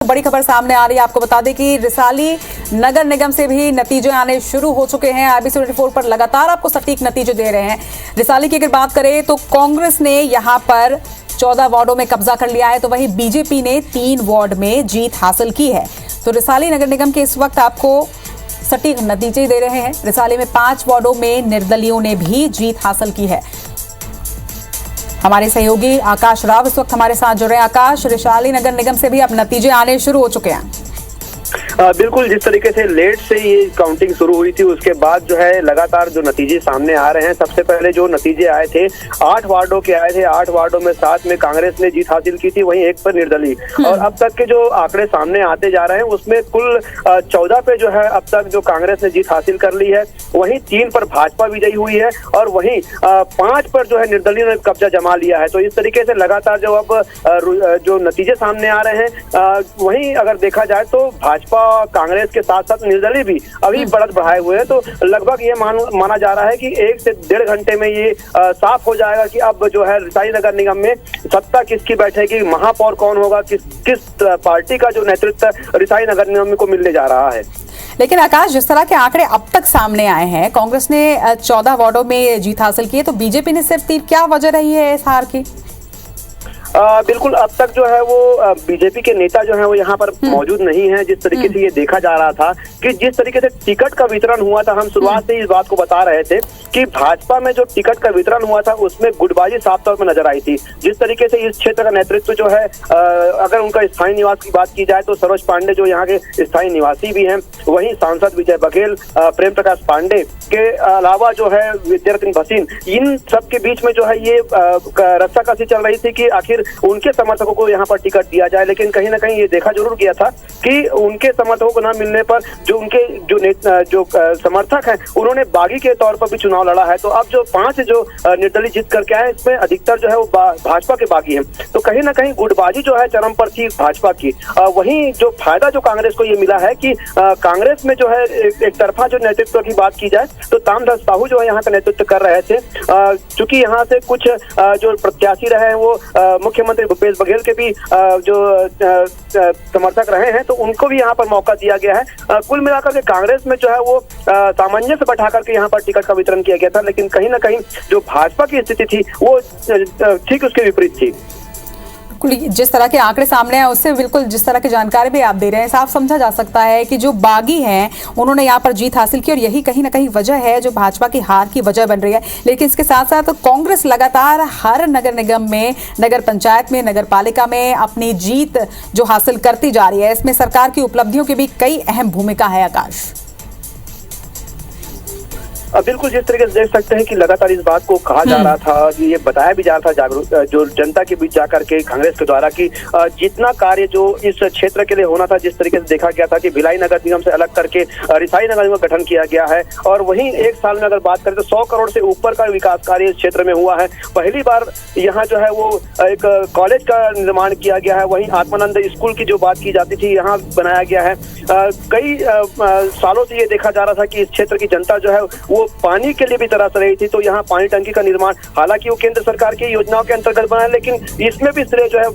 बड़ी खबर सामने आ रही है। आपको बता दें कि रिसाली नगर निगम से भी नतीजे आने शुरू हो चुके हैं। आईबीसी 24 पर लगातार आपको सटीक नतीजे दे रहे हैं। रिसाली की अगर बात करें तो कांग्रेस ने यहां पर 14 वार्डों में कब्जा कर लिया है, तो वहीं बीजेपी ने 3 वार्ड में जीत हासिल की है। तो रिसाली नगर निगम के इस वक्त आपको सटीक नतीजे दे रहे हैं। रिसाली में 5 वार्डों में निर्दलियों ने भी जीत हासिल की है। हमारे सहयोगी आकाश राव इस वक्त हमारे साथ जुड़ रहे हैं। आकाश, रिसाली नगर निगम से भी अब नतीजे आने शुरू हो चुके हैं। बिल्कुल, जिस तरीके से लेट से ये काउंटिंग शुरू हुई थी उसके बाद जो है लगातार जो नतीजे सामने आ रहे हैं। सबसे पहले जो नतीजे आए थे 8 वार्डों के आए थे। 8 वार्डों में 7 में कांग्रेस ने जीत हासिल की थी, वहीं 1 पर निर्दलीय। और अब तक के जो आंकड़े सामने आते जा रहे हैं उसमें कुल 14 पे जो है अब तक जो कांग्रेस ने जीत हासिल कर ली है, वहीं 3 पर भाजपा विजयी हुई है और वहीं 5 पर जो है निर्दलीय ने कब्जा जमा लिया है। तो इस तरीके से लगातार जो अब जो नतीजे सामने आ रहे हैं, वहीं अगर देखा जाए तो भाजपा कांग्रेस के साथ साथ निर्दलीय भी अभी बढ़त बढ़ाए हुए हैं। तो लगभग ये माना जा रहा है कि 1 से 1.5 घंटे में ये साफ हो जाएगा कि अब जो है रिसाली नगर निगम में सत्ता किसकी बैठेगी, महापौर कौन होगा, किस पार्टी का जो नेतृत्व रिसाली नगर निगम को मिलने जा रहा है। लेकिन आकाश, जिस तरह के आंकड़े अब तक सामने आए हैं, कांग्रेस ने 14 वार्डों में जीत हासिल की है, तो बीजेपी ने सिर्फ 3। क्या वजह रही है इस हार की? बिल्कुल, अब तक जो है वो बीजेपी के नेता जो है वो यहाँ पर मौजूद नहीं है। जिस तरीके से ये देखा जा रहा था कि जिस तरीके से टिकट का वितरण हुआ था, हम शुरुआत से इस बात को बता रहे थे कि भाजपा में जो टिकट का वितरण हुआ था उसमें गुटबाजी साफ तौर पर नजर आई थी। जिस तरीके से इस क्षेत्र का नेतृत्व जो है, अगर उनका स्थायी निवास की बात की जाए तो सरोज पांडे जो यहाँ के स्थायी निवासी भी हैं, वहीं सांसद विजय बघेल, प्रेम प्रकाश पांडे के अलावा जो है विद्यारतन भसीन, इन सब के बीच में जो है ये रस्साकसी चल रही थी कि आखिर उनके समर्थकों को यहाँ पर टिकट दिया जाए। लेकिन कहीं ना कहीं ये देखा जरूर गया था कि उनके समर्थकों को न मिलने पर जो उनके जो समर्थक हैं उन्होंने बागी के तौर पर भी चुनाव लड़ा है। तो अब जो 5 जो निर्दलीय जीत करके आए, इसमें अधिकतर जो है वो भाजपा के बागी हैं। तो कहीं ना कहीं गुटबाजी जो है चरम पर थी भाजपा की। वहीं जो फायदा जो कांग्रेस को ये मिला है कि कांग्रेस में जो है एक तरफा जो नेतृत्व की बात की जाए तो तामध्वज साहू जो है यहाँ का नेतृत्व कर रहे थे। चूंकि यहाँ से कुछ जो प्रत्याशी रहे हैं वो मुख्यमंत्री भूपेश बघेल के भी जो समर्थक रहे हैं, तो उनको भी यहाँ पर मौका दिया गया है। कुल मिलाकर के कांग्रेस में जो है वो सामंजस्य बैठा करके यहाँ पर टिकट का वितरण किया गया था। लेकिन कहीं ना कहीं जो भाजपा की स्थिति थी वो ठीक उसके विपरीत थी। जिस तरह के आंकड़े सामने आए उससे बिल्कुल जिस तरह की जानकारी भी आप दे रहे हैं, साफ समझा जा सकता है कि जो बागी हैं उन्होंने यहाँ पर जीत हासिल की और यही कहीं ना कहीं वजह है जो भाजपा की हार की वजह बन रही है। लेकिन इसके साथ साथ कांग्रेस लगातार हर नगर निगम में, नगर पंचायत में, नगर पालिका में अपनी जीत जो हासिल करती जा रही है, इसमें सरकार की उपलब्धियों की भी कई अहम भूमिका है। आकाश, बिल्कुल, जिस तरीके से देख सकते हैं कि लगातार इस बात को कहा जा रहा था, ये बताया भी जा रहा था जागरूक जो जनता के बीच जाकर के कांग्रेस के द्वारा कि जितना कार्य जो इस क्षेत्र के लिए होना था, जिस तरीके से देखा गया था कि भिलाई नगर निगम से अलग करके रिसाली नगर निगम का गठन किया गया है और वहीं 1 साल में अगर बात करें तो 100 करोड़ से ऊपर का विकास कार्य इस क्षेत्र में हुआ है। पहली बार यहाँ जो है वो एक कॉलेज का निर्माण किया गया है। वहीं आत्मानंद स्कूल की जो बात की जाती थी यहाँ बनाया गया है। कई सालों से ये देखा जा रहा था कि इस क्षेत्र की जनता जो है वो पानी के लिए भी तरस रही थी। तो यहाँ पानी टंकी का निर्माण, हालांकि वो केंद्र सरकार की योजनाओं के अंतर्गत बना है, लेकिन इसमें भी श्रेय जो है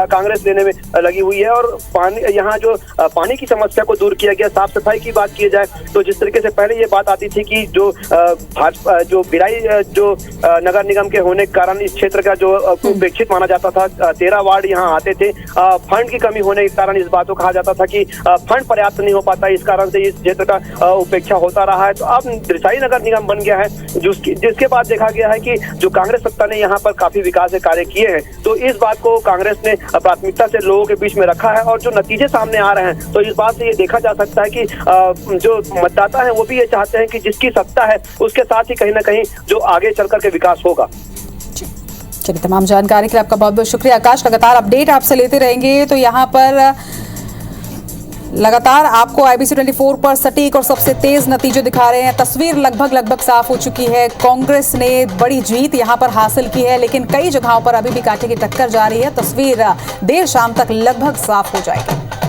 कांग्रेस लेने में लगी हुई है। और पानी, यहाँ जो पानी की समस्या को दूर किया गया। साफ सफाई की बात की जाए तो जिस तरीके से पहले ये बात आती थी कि जो भाजपा जो भिलाई जो नगर निगम के होने के कारण इस क्षेत्र का जो उपेक्षित माना जाता था, 13 वार्ड यहाँ आते थे। फंड की कमी होने के कारण इस बात को कहा जाता था कि फंड पर्याप्त नहीं हो पाता, इस कारण से इस क्षेत्र का उपेक्षा होता रहा है। तो अब रिसाली नगर निगम बन गया है, जिसके बाद देखा गया है कि जो कांग्रेस सत्ता ने यहाँ पर काफी विकास के कार्य किए हैं। तो इस बात को कांग्रेस ने प्राथमिकता से लोगों के बीच में रखा है और जो नतीजे सामने आ रहे हैं तो इस बात से ये देखा जा सकता है कि जो मतदाता है वो भी ये चाहते हैं कि जिसकी सत्ता है उसके साथ ही कहीं ना कहीं जो आगे चल करके विकास होगा। चलिए, तमाम जानकारी के लिए आपका बहुत बहुत शुक्रिया आकाश। लगातार अपडेट आपसे लेते रहेंगे। तो यहाँ पर लगातार आपको आईबीसी 24 पर सटीक और सबसे तेज नतीजे दिखा रहे हैं। तस्वीर लगभग साफ हो चुकी है। कांग्रेस ने बड़ी जीत यहां पर हासिल की है, लेकिन कई जगहों पर अभी भी कांटे की टक्कर जारी है। तस्वीर देर शाम तक लगभग साफ हो जाएगी।